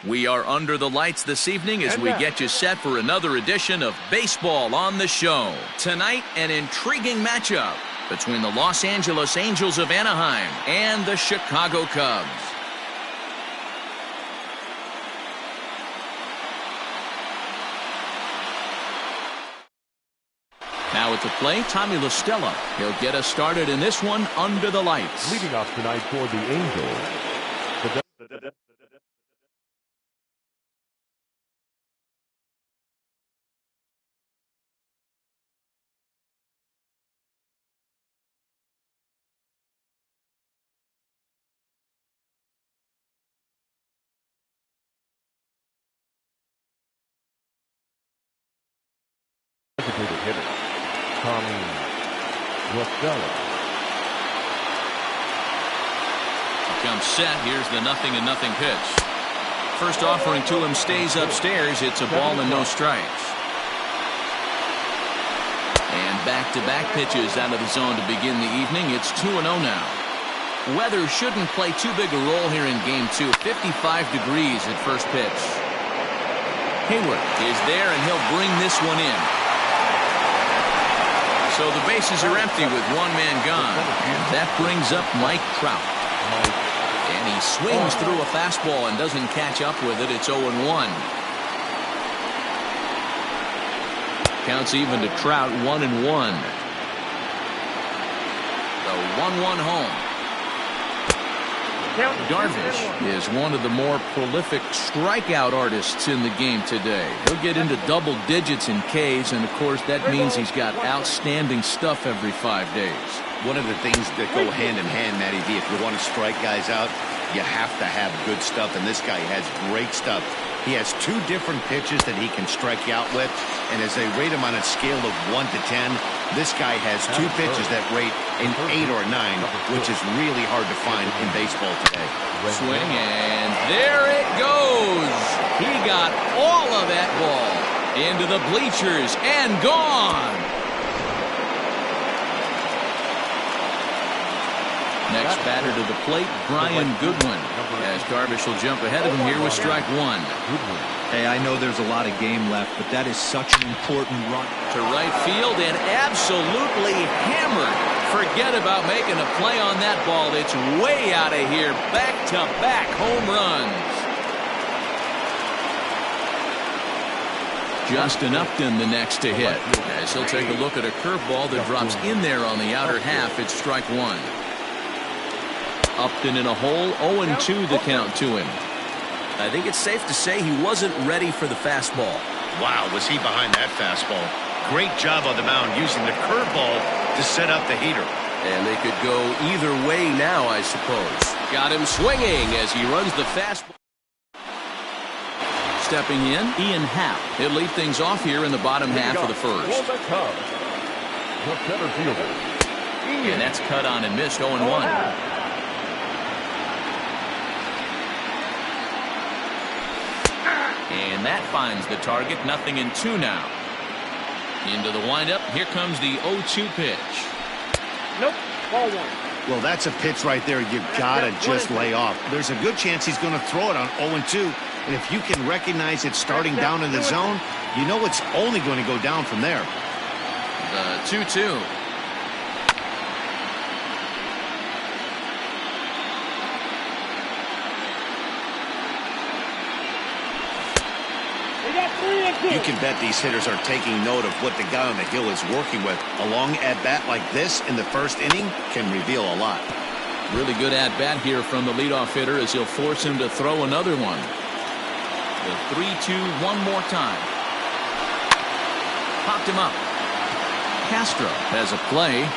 We are under the lights this evening as we get you set for another edition of Baseball on the Show. Tonight, an intriguing matchup between the Los Angeles Angels of Anaheim and the Chicago Cubs. Now at the plate, Tommy La Stella. He'll get us started in this one under the lights. Leading off tonight for the Angels. Designated hitter, Tommy La Stella. Comes set. Here's the 0-0 pitch. First offering to him stays upstairs. It's a ball and no strikes. And back-to-back pitches out of the zone to begin the evening. It's 2-0 now. Weather shouldn't play too big a role here in Game 2. 55 degrees at first pitch. Hayward is there, and he'll bring this one in. So the bases are empty with one man gone. That brings up Mike Trout. And he swings through a fastball and doesn't catch up with it. It's 0-1. Counts even to Trout, 1-1. The 1-1 home. Darvish is one of the more prolific strikeout artists in the game today. He'll get into double digits in Ks, and of course that means he's got outstanding stuff every 5 days. One of the things that go hand in hand, Matty V, if you want to strike guys out, you have to have good stuff, and this guy has great stuff. He has 2 different pitches that he can strike you out with, and as they rate him on a scale of 1 to 10, this guy has 2 pitches that rate an 8 or a 9, which is really hard to find in baseball today. Swing, and there it goes. He got all of that ball into the bleachers and gone. Next batter to the plate, Brian Goodwin, as Darvish will jump ahead of him here with strike 1. Hey, I know there's a lot of game left, but that is such an important run. To right field and absolutely hammered. Forget about making a play on that ball. It's way out of here. Back-to-back home runs. Justin Upton the next to hit, as he'll take a look at a curveball that drops in there on the outer half. It's strike 1. Upton in a hole, 0-2 the count to him. I think it's safe to say he wasn't ready for the fastball. Wow, was he behind that fastball. Great job on the mound using the curveball to set up the heater. And they could go either way now, I suppose. Got him swinging as he runs the fastball. Stepping in, Ian Happ. He'll lead things off here in the bottom half of the first. And that's cut on and missed, 0-1. And that finds the target. 0-2 now. Into the windup. Here comes the 0-2 pitch. Nope. Ball 1. Well, that's a pitch right there you gotta just lay off. There's a good chance he's going to throw it on 0-2. And if you can recognize it starting down in the zone, you know it's only going to go down from there. The 2-2. You can bet these hitters are taking note of what the guy on the hill is working with. A long at-bat like this in the first inning can reveal a lot. Really good at-bat here from the leadoff hitter as he'll force him to throw another one. The 3-2 one more time. Popped him up. Castro has a play.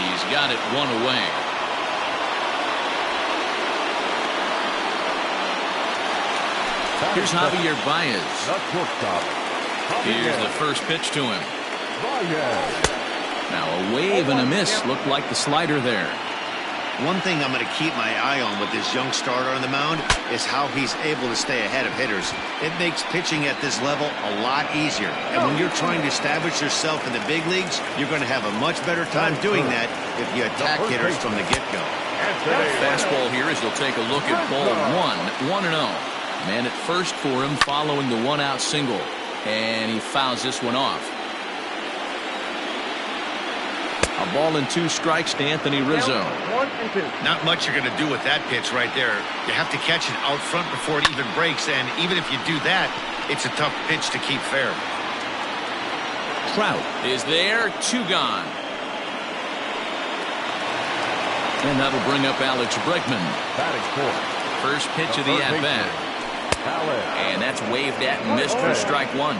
He's got it one away. Here's Javier Baez. Here's the first pitch to him. Now a wave and a miss. Looked like the slider there. One thing I'm going to keep my eye on with this young starter on the mound is how he's able to stay ahead of hitters. It makes pitching at this level a lot easier. And when you're trying to establish yourself in the big leagues, you're going to have a much better time doing that if you attack hitters from the get-go. Fastball here as he'll take a look at ball 1. 1-0. Man at first for him following the one-out single. And he fouls this one off. A ball and 2 strikes to Anthony Rizzo. 1 and 2. Not much you're going to do with that pitch right there. You have to catch it out front before it even breaks, and even if you do that, it's a tough pitch to keep fair. Trout is there, 2 gone. And that'll bring up Alex Bregman. Batting fourth. First pitch of the at-bat. And that's waved at and missed for strike 1.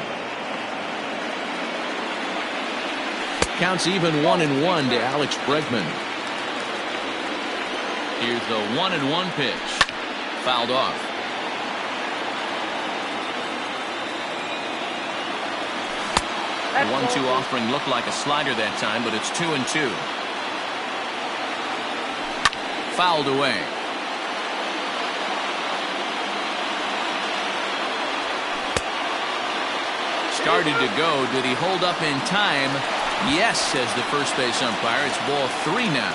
Counts even 1-1 to Alex Bregman. Here's the 1-1 pitch. Fouled off. The 1-2 offering looked like a slider that time, but it's 2-2. Fouled away. Started to go. Did he hold up in time? Yes, says the first base umpire. It's ball 3 now.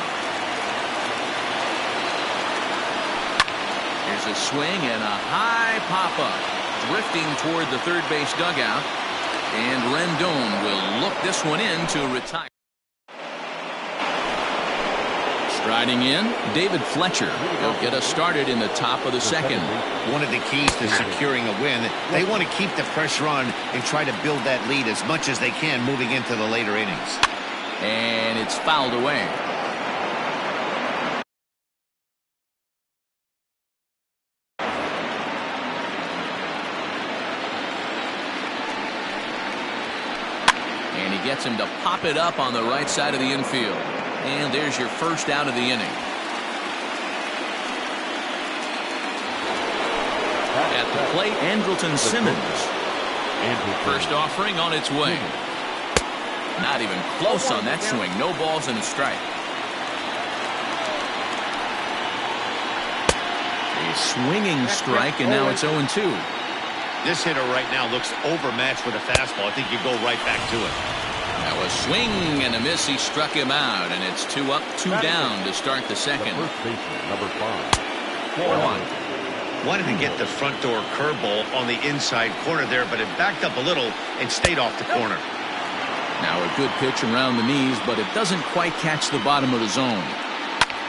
Here's a swing and a high pop-up. Drifting toward the third base dugout. And Rendon will look this one in to retire. Striding in, David Fletcher will get us started in the top of the second. One of the keys to securing a win, they want to keep the pressure on and try to build that lead as much as they can moving into the later innings. And it's fouled away. And he gets him to pop it up on the right side of the infield. And there's your first out of the inning. At the plate, Andrelton Simmons. First offering on its way. Not even close on that swing. No balls and a strike. A swinging strike, and now it's 0-2. This hitter right now looks overmatched with a fastball. I think you go right back to it. Now a swing and a miss. He struck him out, and it's 2 up, 2 down to start the second. The first baseman, number 5. 4-1. Wanted to get the front door curveball on the inside corner there, but it backed up a little and stayed off the corner. Now a good pitch around the knees, but it doesn't quite catch the bottom of the zone.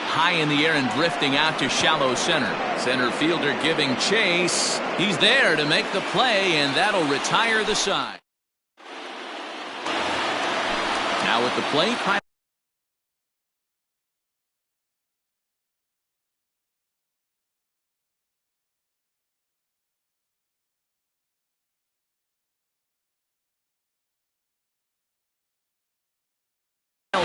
High in the air and drifting out to shallow center. Center fielder giving chase. He's there to make the play, and that'll retire the side. Now at the plate,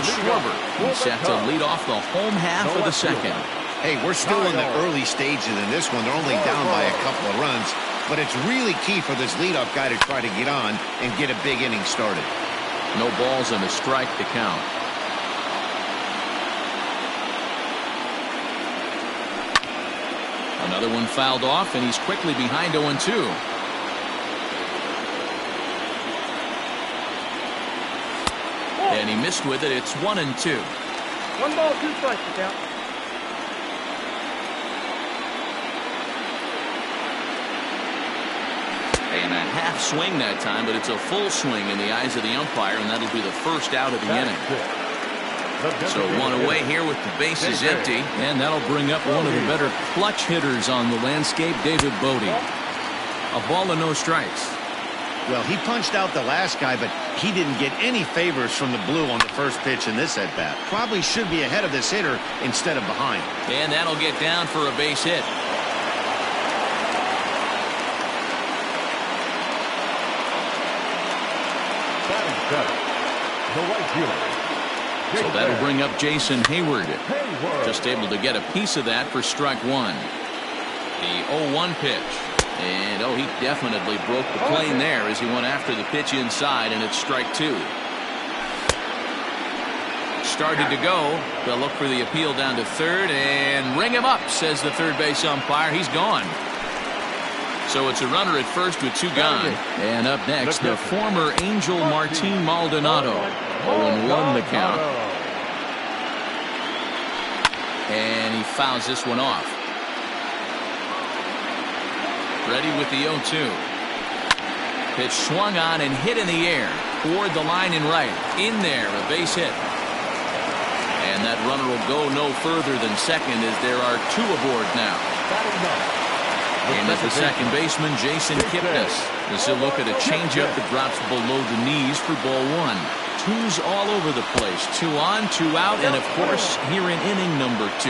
Schwarber. He's set to lead off the home half of the second. Hey, we're still in the early stages in this one. They're only down by a couple of runs, but it's really key for this leadoff guy to try to get on and get a big inning started. No balls and a strike to count. Another one fouled off, and he's quickly behind 0-2. And he missed with it. It's 1-2. 1 ball, 2 strikes to count. And a half swing that time, but it's a full swing in the eyes of the umpire, and that'll be the first out of the inning. So 1 away here with the bases empty, and that'll bring up one of the better clutch hitters on the landscape, David Bodie. A ball and no strikes. Well, he punched out the last guy, but he didn't get any favors from the blue on the first pitch in this at-bat. Probably should be ahead of this hitter instead of behind. And that'll get down for a base hit. The right fielder. So that'll bring up Jason Hayward. Just able to get a piece of that for strike 1. The 0-1 pitch. And, oh, he definitely broke the plane there as he went after the pitch inside, and it's strike 2. Started to go. They'll look for the appeal down to third, and ring him up, says the third base umpire. He's gone. So it's a runner at first with 2 gone. And up next, the former Angel Martin Maldonado. 0-1 the count. And he fouls this one off. Ready with the 0-2. Pitch swung on and hit in the air toward the line and right. In there, a base hit. And that runner will go no further than second as there are two aboard now. And at the second baseman, Jason Kipnis. As he'll look at a changeup that drops below the knees for ball one. Twos all over the place. 2 on, 2 out, and of course, here in inning number 2.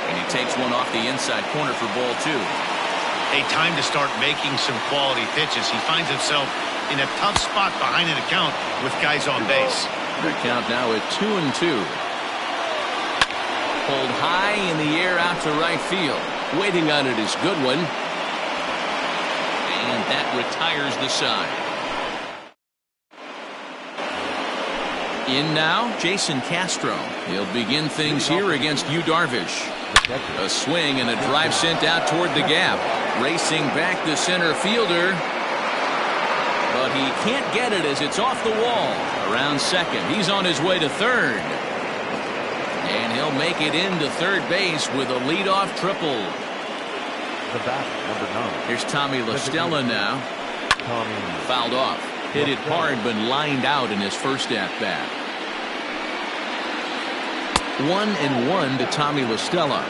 And he takes one off the inside corner for ball 2. A time to start making some quality pitches. He finds himself in a tough spot behind an account with guys on base. The count now at 2-2. Pulled high in the air out to right field. Waiting on it is Goodwin. And that retires the side. In now, Jason Castro. He'll begin things here against Yu Darvish. A swing and a drive sent out toward the gap. Racing back the center fielder. But he can't get it as it's off the wall. Around second. He's on his way to third. And he'll make it into third base with a leadoff triple. The bat, number 9. Here's Tommy La Stella now. Fouled off. Hit it hard but lined out in his first at-bat. 1-1 to Tommy La Stella.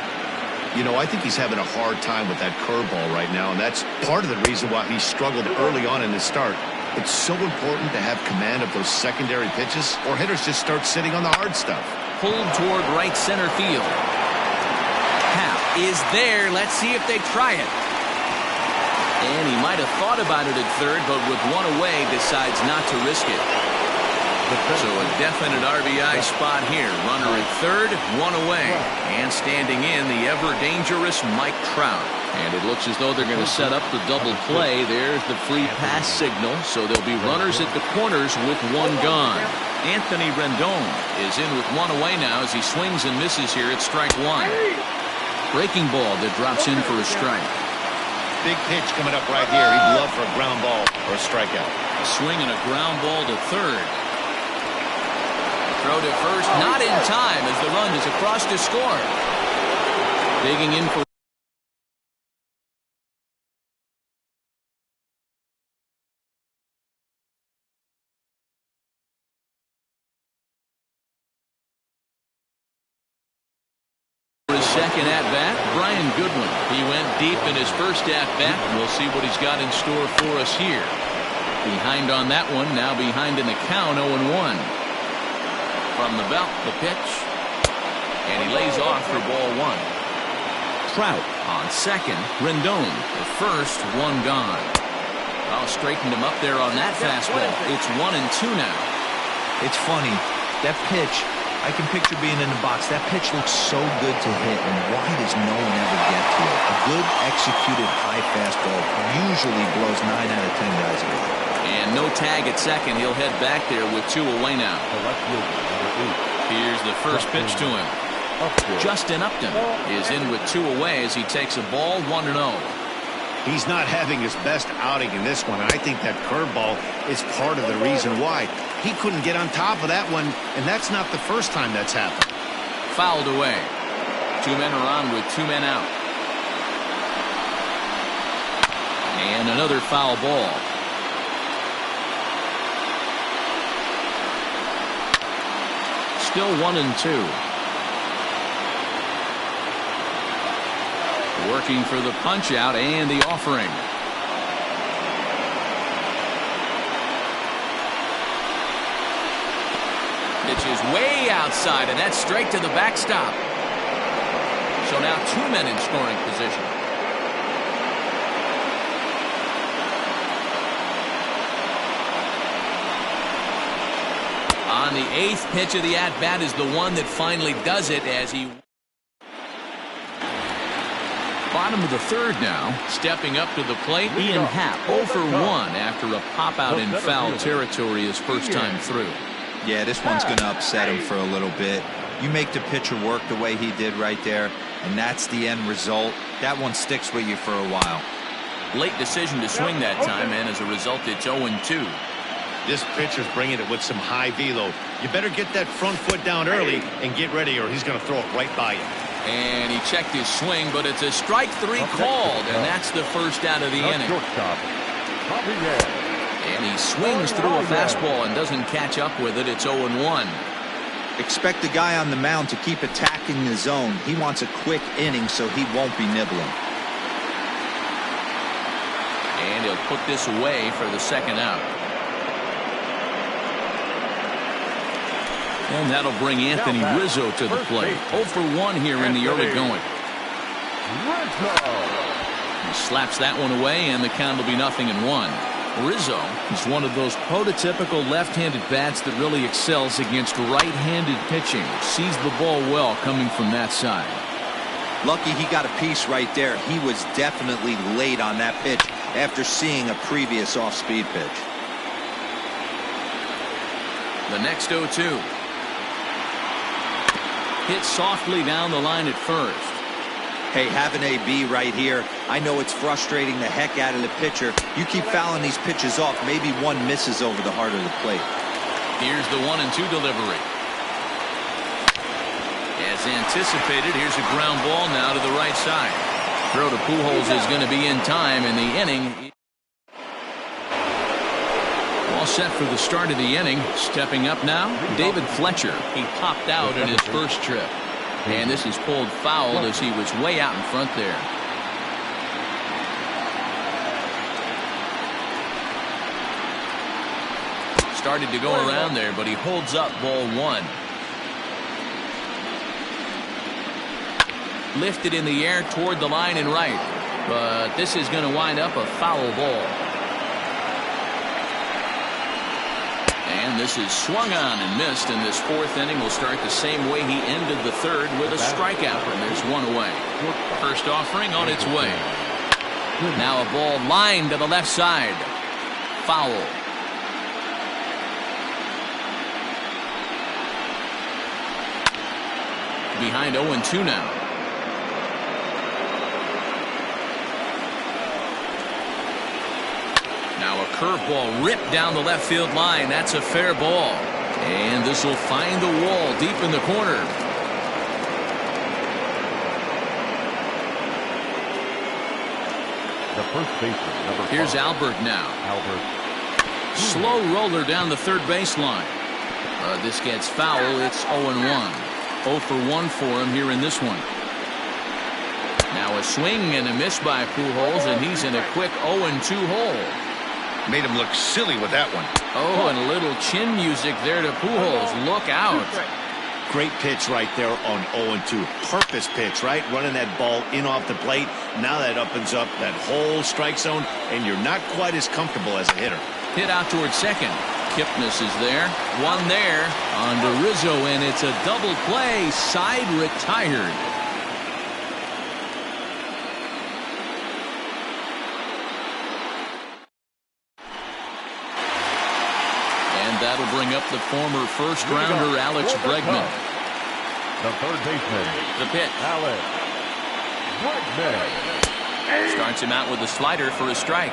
You know, I think he's having a hard time with that curveball right now, and that's part of the reason why he struggled early on in his start. It's so important to have command of those secondary pitches, or hitters just start sitting on the hard stuff. Pulled toward right center field. Happ is there. Let's see if they try it. And he might have thought about it at third, but with one away, decides not to risk it. So a definite RBI spot here. Runner at third, one away. And standing in, the ever-dangerous Mike Trout. And it looks as though they're going to set up the double play. There's the free pass signal. So there'll be runners at the corners with one gone. Anthony Rendon is in with one away now as he swings and misses here at strike one. Breaking ball that drops in for a strike. Big pitch coming up right here. He'd love for a ground ball or a strikeout. A swing and a ground ball to third. Throw to first, not in time as the run is across to score. Digging in for his second at-bat, Brian Goodwin. He went deep in his first at-bat. We'll see what he's got in store for us here. Behind on that one, now behind in the count, 0-1. From the belt, the pitch. And he lays off for ball one. Trout on second. Rendon at first, one gone. Well, straightened him up there on that fastball. It's 1-2 now. It's funny. That pitch, I can picture being in the box. That pitch looks so good to hit, and why does no one ever get to it? A good executed high fastball usually blows 9 out of 10 guys away. And no tag at second. He'll head back there with 2 away now. Here's the first pitch to him. Justin Upton is in with 2 away as he takes a ball, 1-0. He's not having his best outing in this one, and I think that curveball is part of the reason why. He couldn't get on top of that one, and that's not the first time that's happened. Fouled away. 2 men are on with 2 men out. And another foul ball. Still 1-2. Working for the punch out and the offering. Pitch is way outside, and that's straight to the backstop. So now 2 men in scoring position. On the 8th pitch of the at-bat is the one that finally does it as he... Bottom of the 3rd now. Stepping up to the plate, Ian Happ 0 for 1 after a pop-out in foul territory his first time through. Yeah, this one's going to upset him for a little bit. You make the pitcher work the way he did right there, and that's the end result. That one sticks with you for a while. Late decision to swing that time, and as a result, it's 0-2. This pitcher's bringing it with some high velo. You better get that front foot down early and get ready, or he's going to throw it right by you. And he checked his swing, but it's a strike 3 called, and that's the first out of the inning. And he swings through a fastball and doesn't catch up with it. It's 0-1. Expect the guy on the mound to keep attacking the zone. He wants a quick inning, so he won't be nibbling. And he'll put this away for the second out. And that'll bring Anthony Rizzo to the plate. 0 for 1 here in the early going. He slaps that one away, and the count will be 0-1. Rizzo is one of those prototypical left-handed bats that really excels against right-handed pitching. Sees the ball well coming from that side. Lucky he got a piece right there. He was definitely late on that pitch after seeing a previous off-speed pitch. The next 0-2. Hit softly down the line at first. Hey, have an AB right here. I know it's frustrating the heck out of the pitcher. You keep fouling these pitches off. Maybe one misses over the heart of the plate. Here's the 1-2 delivery. As anticipated, here's a ground ball now to the right side. Throw to Pujols is going to be in time in the inning. All set for the start of the inning. Stepping up now, David Fletcher. He popped out in his first trip. And this is pulled foul as he was way out in front there. Started to go around there, but he holds up ball 1. Lifted in the air toward the line and right. But this is going to wind up a foul ball. And this is swung on and missed, and this 4th inning will start the same way he ended the 3rd with a strikeout, and there's 1 away. First offering on its way. Now a ball lined to the left side. Foul. Behind 0-2 now. Now a curveball ripped down the left field line. That's a fair ball. And this will find the wall deep in the corner. The first baseman, number 5. Here's Albert now. Slow roller down the third baseline. This gets foul. It's 0-1. 0 for 1 for him here in this one. Now a swing and a miss by Pujols, and he's in a quick 0-2 hole. Made him look silly with that one. Oh, and a little chin music there to Pujols. Look out. Great pitch right there on 0-2. Purpose pitch, right? Running that ball in off the plate. Now that opens up that whole strike zone, and you're not quite as comfortable as a hitter. Hit out towards second. Kipnis is there. One there. On to Rizzo, and it's a double play. Side retired. That'll bring up the former first-rounder Alex Bregman. The third baseman. The pitch. Alex Bregman. Starts him out with a slider for a strike.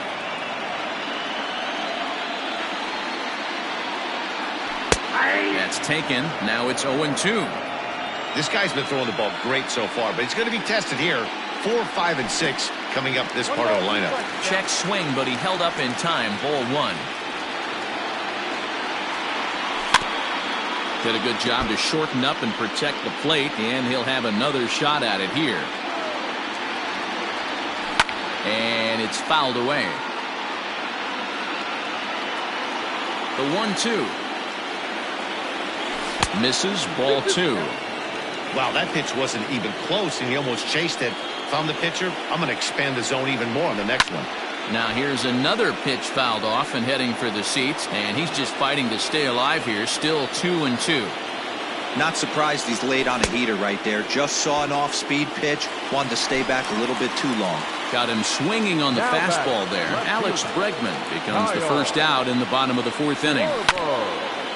That's taken. Now it's 0-2. This guy's been throwing the ball great so far, but he's going to be tested here. 4, 5, and 6 coming up this part of the lineup. Check swing, but he held up in time. Ball 1. Did a good job to shorten up and protect the plate, and he'll have another shot at it here. And it's fouled away. The 1-2. Misses, ball 2. Wow, that pitch wasn't even close, and he almost chased it. Found the pitcher. I'm going to expand the zone even more on the next one. Now here's another pitch fouled off and heading for the seats, and he's just fighting to stay alive here. Still 2-2. Not surprised he's laid on a heater right there. Just saw an off-speed pitch. Wanted to stay back a little bit too long. Got him swinging on the fastball there. Alex Bregman becomes the first out in the bottom of the 4th inning.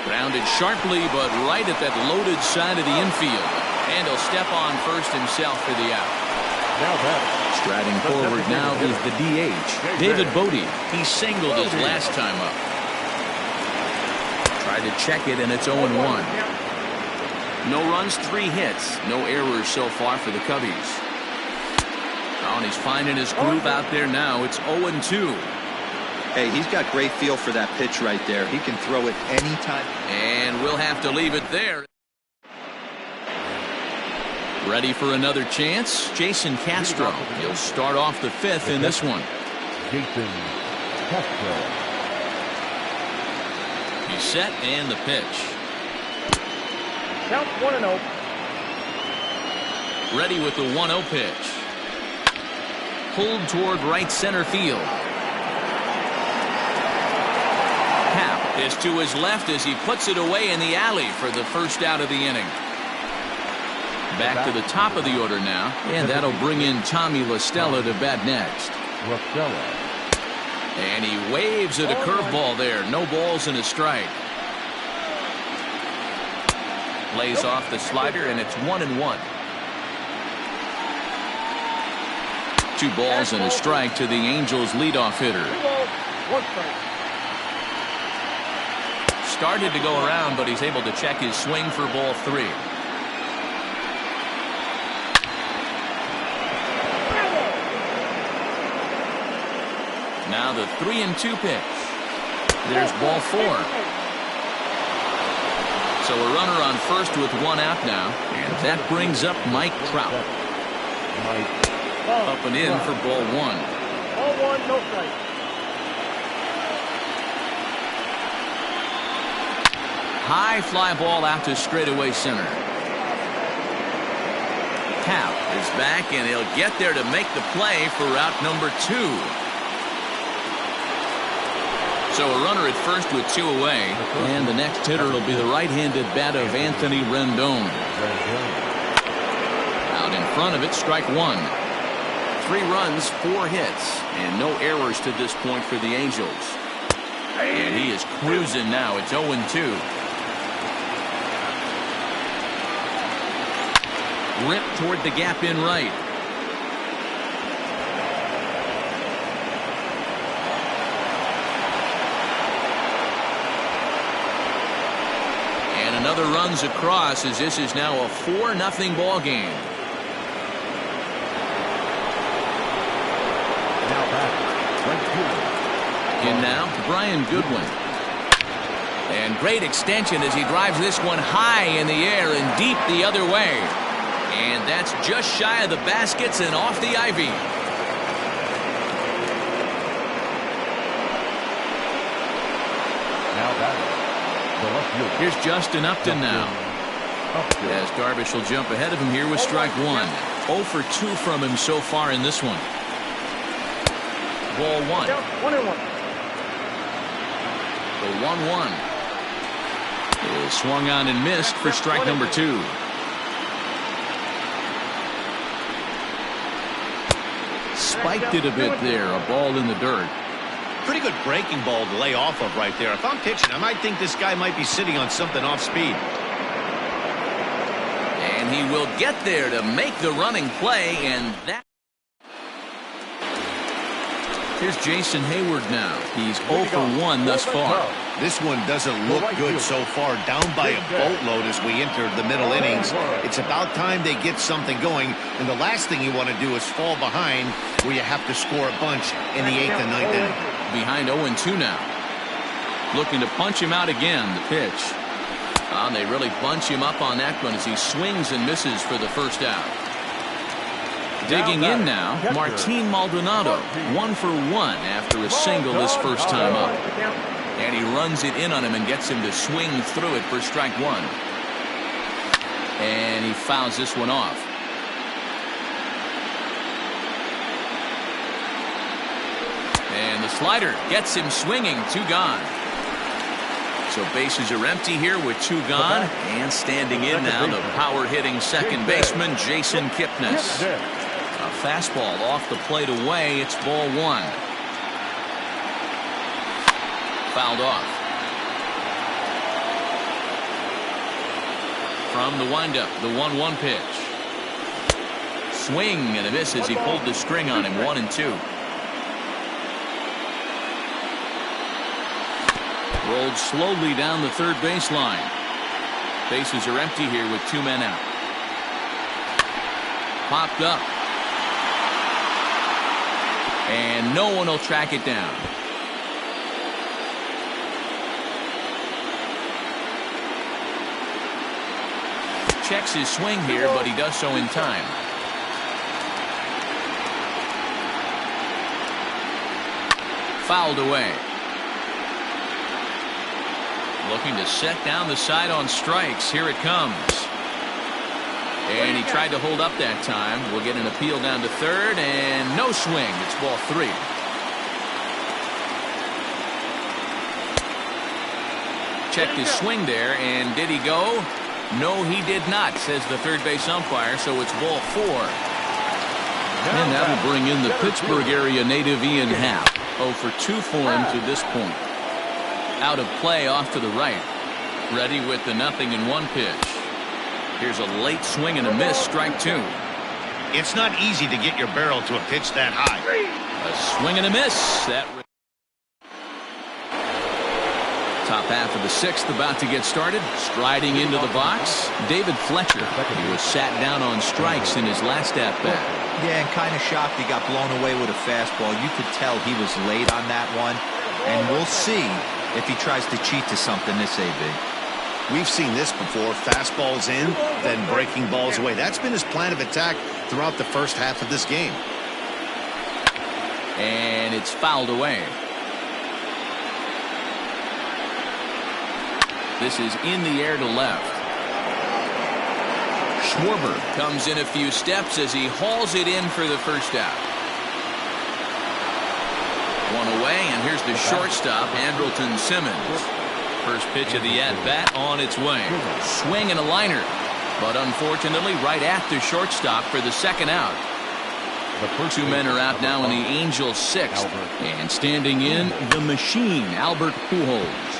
Grounded sharply, but right at that loaded side of the infield. And he'll step on first himself for the out. Striding forward now is the DH, David Bodie. He singled his last time up. Tried to check it, and it's 0-1. No runs, 3 hits. No errors so far for the Cubbies. Oh, and he's finding his groove out there now. It's 0-2. Hey, he's got great feel for that pitch right there. He can throw it anytime. And we'll have to leave it there. Ready for another chance? Jason Castro. He'll start off the 5th in this one. Jason Castro. He's set and the pitch. Count 1-0. Ready with the 1-0 pitch. Pulled toward right center field. Happ is to his left as he puts it away in the alley for the first out of the inning. Back to the top of the order now, and that'll bring in Tommy La Stella to bat next. And he waves at a curveball there. No balls and a strike. Lays off the slider, and it's 1-1. 2 balls and a strike to the Angels leadoff hitter. 2 balls, 1 strike. Started to go around, but he's able to check his swing for ball 3. Now the 3-2 pitch. There's ball 4. So a runner on first with 1 out now, and that brings up Mike Trout. Up and in for ball 1. Ball 1, no strike. High fly ball out to straightaway center. Happ is back, and he'll get there to make the play for out number 2. So a runner at first with 2 away, and the next hitter will be the right-handed bat of Anthony Rendon. Out in front of it, strike 1. 3 runs, 4 hits, and no errors to this point for the Angels. And he is cruising now. It's 0-2. Ripped toward the gap in right. And another runs across as this is now a 4-0 ball game. In now, Brian Goodwin. And great extension as he drives this one high in the air and deep the other way. And that's just shy of the baskets and off the ivy. Here's Justin Upton now. As Darvish will jump ahead of him here with strike 1. 0 for 2 from him so far in this one. Ball 1. Count 1-1. The 1-1 is swung on and missed for strike number 2. Spiked it a bit there. A ball in the dirt. Pretty good breaking ball to lay off of right there. If I'm pitching, I might think this guy might be sitting on something off speed. And he will get there to make the running play, and that. Here's Jason Hayward now. He's 0 for 1 thus far. This one doesn't look good so far. Down by a boatload as we enter the middle innings. It's about time they get something going. And the last thing you want to do is fall behind where you have to score a bunch in the 8th and 9th inning. Behind 0-2 now. Looking to punch him out again. The pitch. They really bunch him up on that one as he swings and misses for the first out. Digging in now, Martin Maldonado. 1 for 1 after a single his first time up. And he runs it in on him and gets him to swing through it for strike 1. And he fouls this one off. And the slider gets him swinging. 2 gone. So bases are empty here with 2 gone. And standing in now, the power-hitting second baseman, Jason Kipnis. A fastball off the plate away. It's ball 1. Fouled off. From the windup, the 1-1 pitch. Swing and a miss as he pulled the string on him. 1-2. Rolled slowly down the third baseline. Bases are empty here with 2 men out. Popped up. And no one will track it down. Checks his swing here, but he does so in time. Fouled away. Looking to set down the side on strikes. Here it comes. And he tried to hold up that time. We'll get an appeal down to third, and no swing. It's ball 3. Checked his swing there, and did he go? No, he did not, says the third base umpire, so it's ball 4. And that'll bring in the Pittsburgh area native Ian Happ. 0 for 2 for him to this point. Out of play off to the right. Ready with the 0-1 pitch. Here's a late swing and a miss, strike 2. It's not easy to get your barrel to a pitch that high. A swing and a miss. That top half of the 6th about to get started. Striding into the box, David Fletcher. He was sat down on strikes in his last at-bat. Yeah, and kind of shocked he got blown away with a fastball. You could tell he was late on that one. And we'll see if he tries to cheat to something this AB. We've seen this before. Fastballs in, then breaking balls away. That's been his plan of attack throughout the first half of this game. And it's fouled away. This is in the air to left. Schwarber comes in a few steps as he hauls it in for the first out. One away, and here's the shortstop, Andrelton Simmons. First pitch of the at-bat on its way. Swing and a liner, but unfortunately right at the shortstop for the second out. 2 men are out now in the Angels' 6th. And standing in, the machine, Albert Pujols.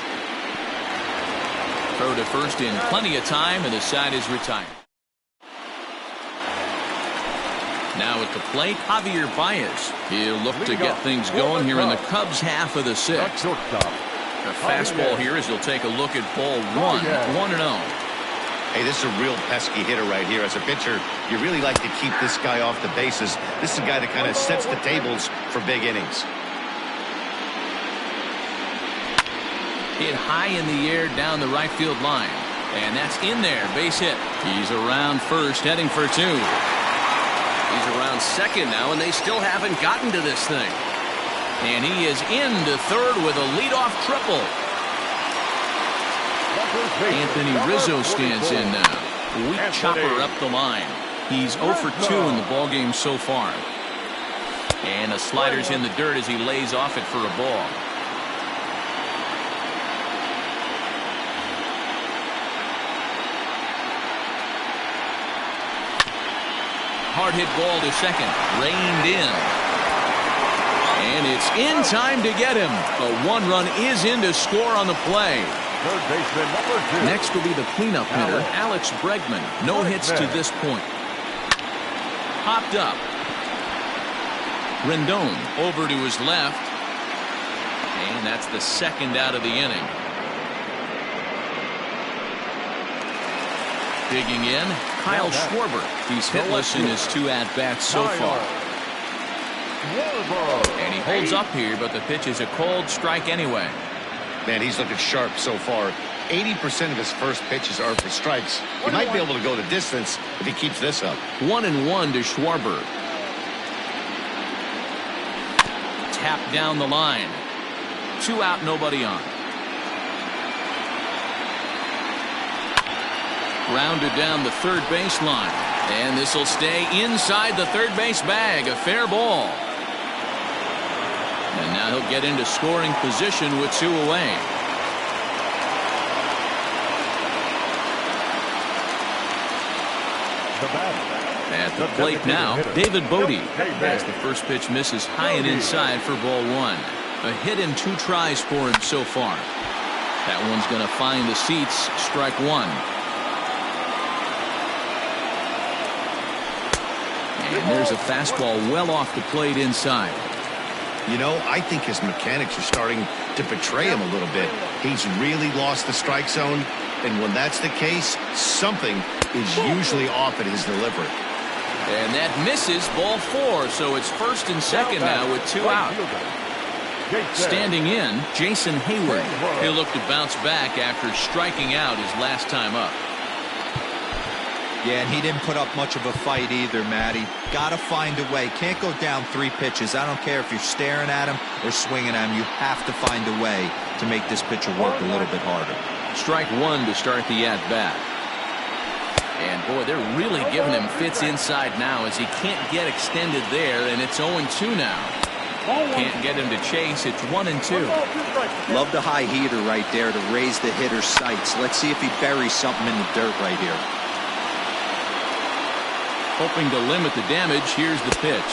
Throw to first in plenty of time, and the side is retired. Now at the plate, Javier Baez. He'll look to get things going here in the Cubs' half of the 6th. The fastball here as he'll take a look at ball 1. 1-0. Hey, this is a real pesky hitter right here. As a pitcher, you really like to keep this guy off the bases. This is a guy that kind of sets the tables for big innings. Hit high in the air down the right field line. And that's in there. Base hit. He's around first, heading for 2. He's around second now, and they still haven't gotten to this thing. And he is into third with a leadoff triple. Anthony Rizzo stands in now. Weak chopper up the line. He's 0 for 2 in the ballgame so far. And a slider's in the dirt as he lays off it for a ball. Hard hit ball to second. Reined in. And it's in time to get him. But 1 run is in to score on the play. Third baseman number 2. Next will be the cleanup hitter, Alex Bregman. No hits to this point. Popped up. Rendon over to his left. And that's the second out of the inning. Digging in, Kyle Schwarber. He's hitless in his 2 at-bats so far. And he holds up here, but the pitch is a cold strike anyway. Man, he's looking sharp so far. 80% of his first pitches are for strikes. He might be able to go the distance if he keeps this up. 1-1 to Schwarber. Tap down the line. 2 out, nobody on. Rounded down the third baseline. And this will stay inside the third base bag. A fair ball. And now he'll get into scoring position with 2 away. At the plate now, David Bodie. As the first pitch misses high and inside for ball 1. A hit in 2 tries for him so far. That one's going to find the seats. Strike 1. And there's a fastball well off the plate inside. You know, I think his mechanics are starting to betray him a little bit. He's really lost the strike zone. And when that's the case, something is usually off at his delivery. And that misses, ball 4. So it's first and second now with 2 out. Standing in, Jason Hayward. He'll look to bounce back after striking out his last time up. Yeah, and he didn't put up much of a fight either, Matty. Got to find a way. Can't go down 3 pitches. I don't care if you're staring at him or swinging at him. You have to find a way to make this pitcher work a little bit harder. Strike 1 to start the at-bat. And, boy, they're really giving him fits inside now as he can't get extended there, and it's 0-2 now. Can't get him to chase. It's 1-2. Love the high heater right there to raise the hitter's sights. Let's see if he buries something in the dirt right here. Hoping to limit the damage. Here's the pitch.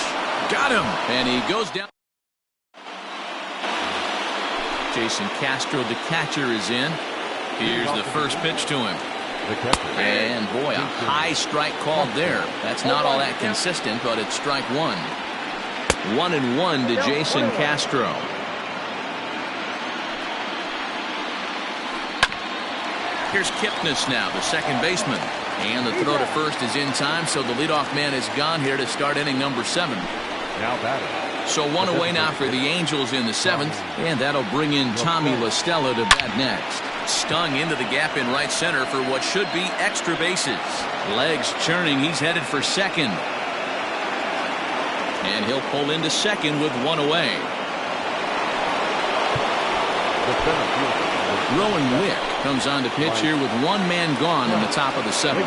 Got him. And he goes down. Jason Castro, the catcher, is in. Here's the first pitch to him. And, boy, a high strike called there. That's not all that consistent, but it's strike 1. 1-1 to Jason Castro. Here's Kipnis now, the second baseman. And the throw to first is in time, so the leadoff man is gone here to start inning number 7. Now batting. So 1 away now for the Angels in the 7th, and that'll bring in Tommy La Stella to bat next. Stung into the gap in right center for what should be extra bases. Legs churning, he's headed for second. And he'll pull into second with 1 away. Rowan Wick comes on to pitch here with 1 man gone in the top of the 7th.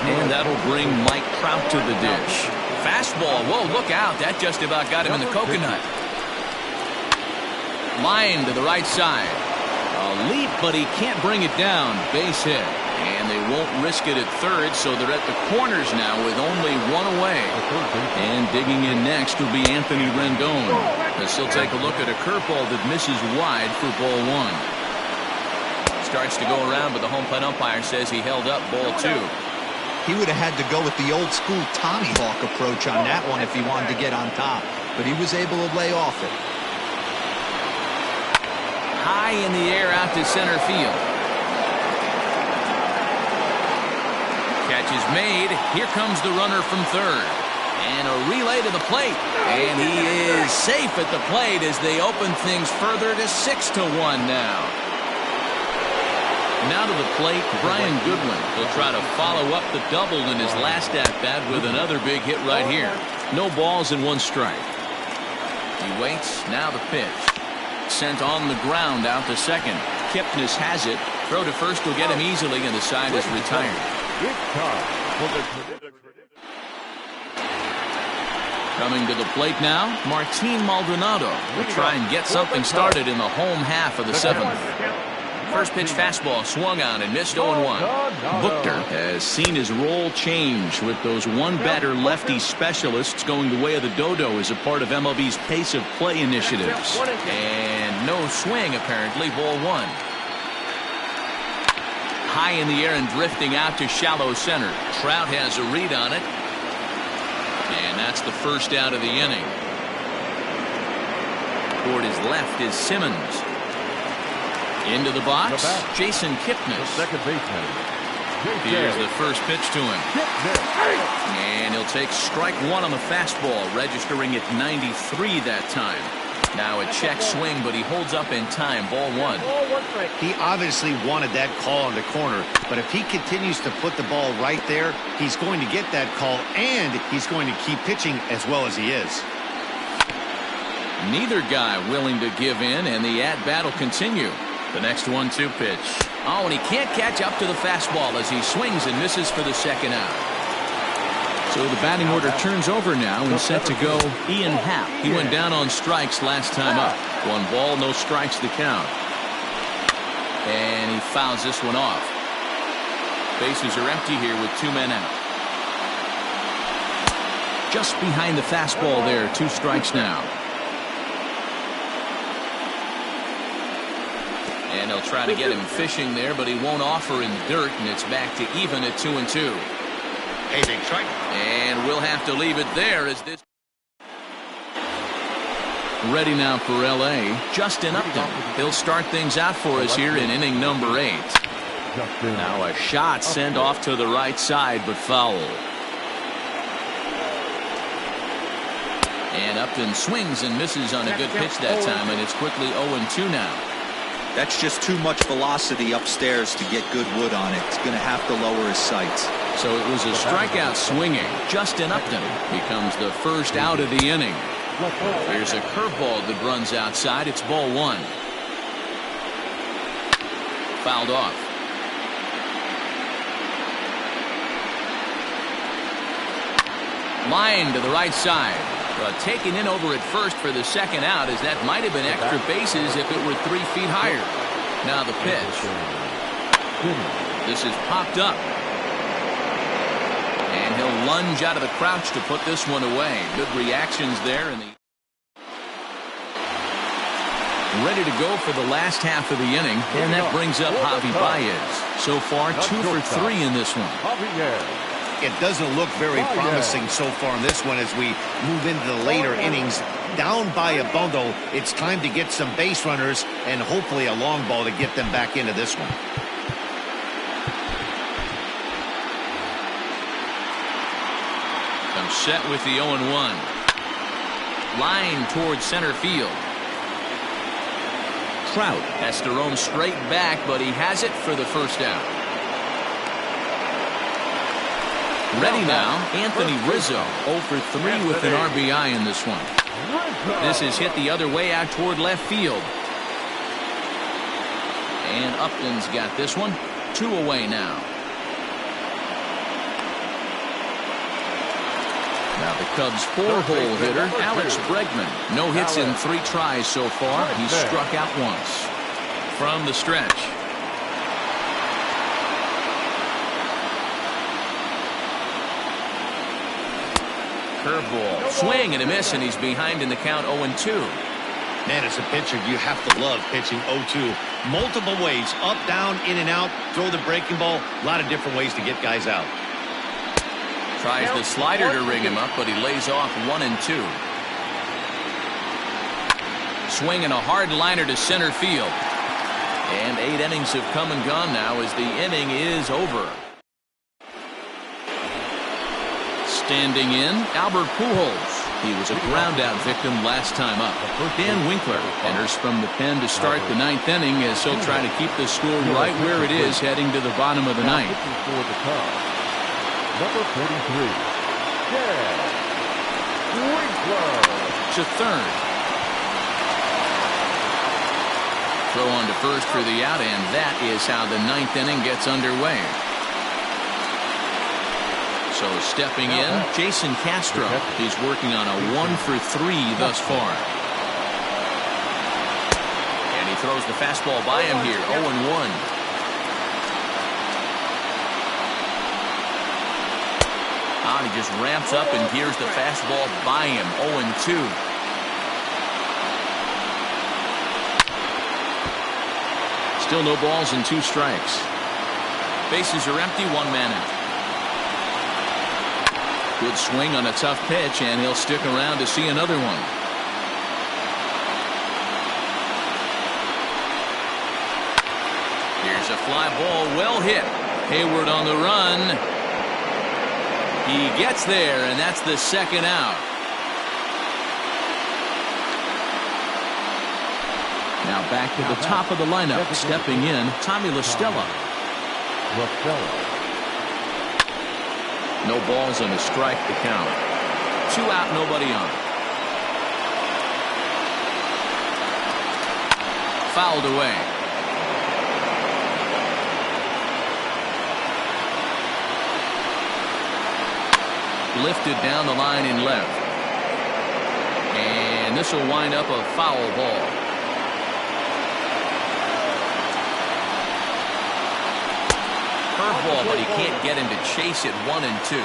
And that'll bring Mike Trout to the dish. Fastball. Whoa, look out. That just about got him in the coconut. Line to the right side. A leap, but he can't bring it down. Base hit. And they won't risk it at third, so they're at the corners now with only 1 away. And digging in next will be Anthony Rendon, as he'll take a look at a curveball that misses wide for ball 1. Starts to go around, but the home plate umpire says he held up ball 2. He would have had to go with the old school Tommy Hawk approach on that one if he wanted to get on top, but he was able to lay off it. High in the air out to center field. Catch is made. Here comes the runner from third. And a relay to the plate. And he is safe at the plate as they open things further to 6-1 now. Now to the plate, Brian Goodwin. He'll try to follow up the double in his last at-bat with another big hit right here. No balls and 1 strike. He waits. Now the pitch. Sent on the ground out to second. Kipnis has it. Throw to first will get him easily, and the side is retired. Coming to the plate now, Martin Maldonado will try and get something started in the home half of the 7th. First pitch fastball swung on and missed 0-1. Buchter has seen his role change with those 1-batter lefty specialists going the way of the dodo as a part of MLB's pace of play initiatives. And no swing apparently, ball 1. High in the air and drifting out to shallow center. Trout has a read on it. And that's the first out of the inning. Toward his left is Simmons. Into the box, Jason Kipnis. Second baseman. Here's the first pitch to him. And he'll take strike 1 on the fastball, registering at 93 that time. Now a check swing, but he holds up in time. Ball 1. He obviously wanted that call in the corner, but if he continues to put the ball right there, he's going to get that call, and he's going to keep pitching as well as he is. Neither guy willing to give in, and the at-bat will continue. The next 1-2 pitch. Oh, and he can't catch up to the fastball as he swings and misses for the second out. So the batting order turns over now and set to go Ian Happ. He went down on strikes last time up. 1 ball, no strikes to count. And he fouls this one off. Bases are empty here with 2 men out. Just behind the fastball there, 2 strikes now. And he'll try to get him fishing there, but he won't offer in the dirt, and it's back to even at 2-2. Hey, big strike. And we'll have to leave it there as this. Ready now for L.A., Justin Upton. He'll start things out for us here in inning number 8. Now a shot sent off to the right side, but foul. And Upton swings and misses on a good pitch that time, and it's quickly 0-2 now. That's just too much velocity upstairs to get good wood on it. He's going to have to lower his sights. So it was a strikeout swinging. Justin Upton becomes the first out of the inning. There's a curveball that runs outside. It's ball one. Fouled off. Line to the right side. But taken in over at first for the second out, as that might have been extra bases if it were 3 feet higher. Now the pitch. This is popped up. And he'll lunge out of the crouch to put this one away. Good reactions there. Ready to go for the last half of the inning. And that brings up Javi Baez. So far, 2 for 3 in this one. It doesn't look very promising so far in this one as we move into the later innings. Down by a bundle, it's time to get some base runners and hopefully a long ball to get them back into this one. I'm set with the 0-1. Line towards center field. Trout has to roam straight back, but he has it for the first out. Ready now, Anthony Rizzo, 0 for 3 with an RBI in this one. This is hit the other way out toward left field. And Upton's got this one. 2 away now. Now the Cubs' 4-hole hitter, Alex Bregman. No hits in 3 tries so far. He's struck out once. From the stretch. Curveball, swing and a miss, and he's behind in the count 0-2. Man, as a pitcher, you have to love pitching 0-2. Multiple ways, up, down, in and out, throw the breaking ball. A lot of different ways to get guys out. Tries the slider to ring him up, but he lays off 1-2. Swing and a hard liner to center field. And 8 innings have come and gone now as the inning is over. Standing in, Albert Pujols. He was a ground-out victim last time up. Dan Winkler enters from the pen to start the 9th inning as he'll try to keep the score right where it is heading to the bottom of the 9th. Number 43, Dan Winkler. To third. Throw on to first for the out, and that is how the 9th inning gets underway. So stepping in, Jason Castro. He's working on a 1 for 3 thus far. And he throws the fastball by him here, 0-1. He just ramps up and gears the fastball by him, 0-2. Still no balls and 2 strikes. Bases are empty, 1 man out. Good swing on a tough pitch, and he'll stick around to see another one. Here's a fly ball, well hit. Hayward on the run. He gets there, and that's the 2nd out. Now back to the top of the lineup. Stepping in, Tommy La Stella. No balls and a strike to count. 2 out, nobody on. Fouled away. Lifted down the line in left. And this will wind up a foul ball. Curveball, but he can't get him to chase it 1-2.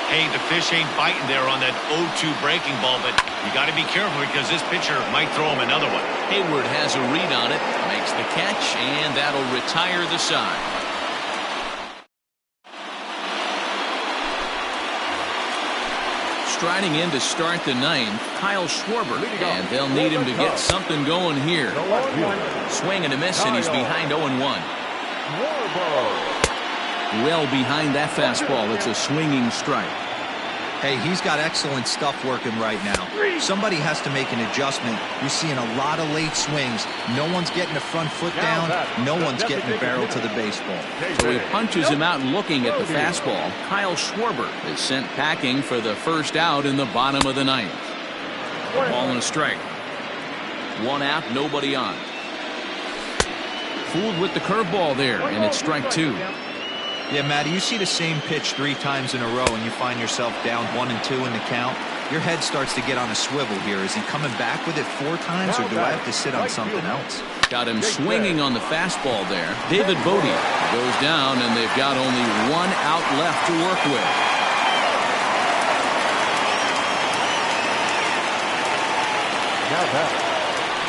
Hey, the fish ain't biting there on that 0-2 breaking ball, but you got to be careful because this pitcher might throw him another one. Hayward has a read on it, makes the catch, and that'll retire the side. Striding in to start the 9th, Kyle Schwarber, and they'll need him to get something going here. Swing and a miss, and he's behind 0-1. Warbo. Well behind that fastball. It's a swinging strike. Hey, he's got excellent stuff working right now. Somebody has to make an adjustment. You're seeing a lot of late swings. No one's getting the front foot down. No one's getting the barrel to the baseball. So he punches him out looking at the fastball. Kyle Schwarber is sent packing for the first out in the bottom of the ninth. Ball and a strike. One out, nobody on. Fooled with the curveball there, and it's strike two. Yeah, Matty, you see the same pitch 3 times in a row and you find yourself down 1 and 2 in the count. Your head starts to get on a swivel here. Is he coming back with it 4 times, or do I have to sit on something else? Got him swinging on the fastball there. David Bodie goes down, and they've got only 1 out left to work with. Now that.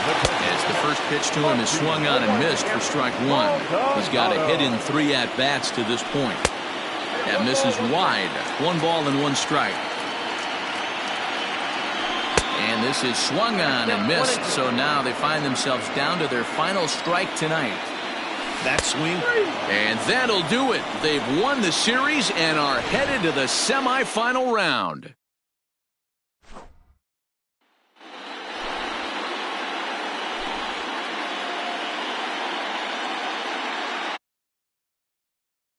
As the first pitch to him is swung on and missed for strike 1. He's got a hit in 3 at-bats to this point. That misses wide. 1 ball and 1 strike. And this is swung on and missed, so now they find themselves down to their final strike tonight. That swing. And that'll do it. They've won the series and are headed to the semifinal round.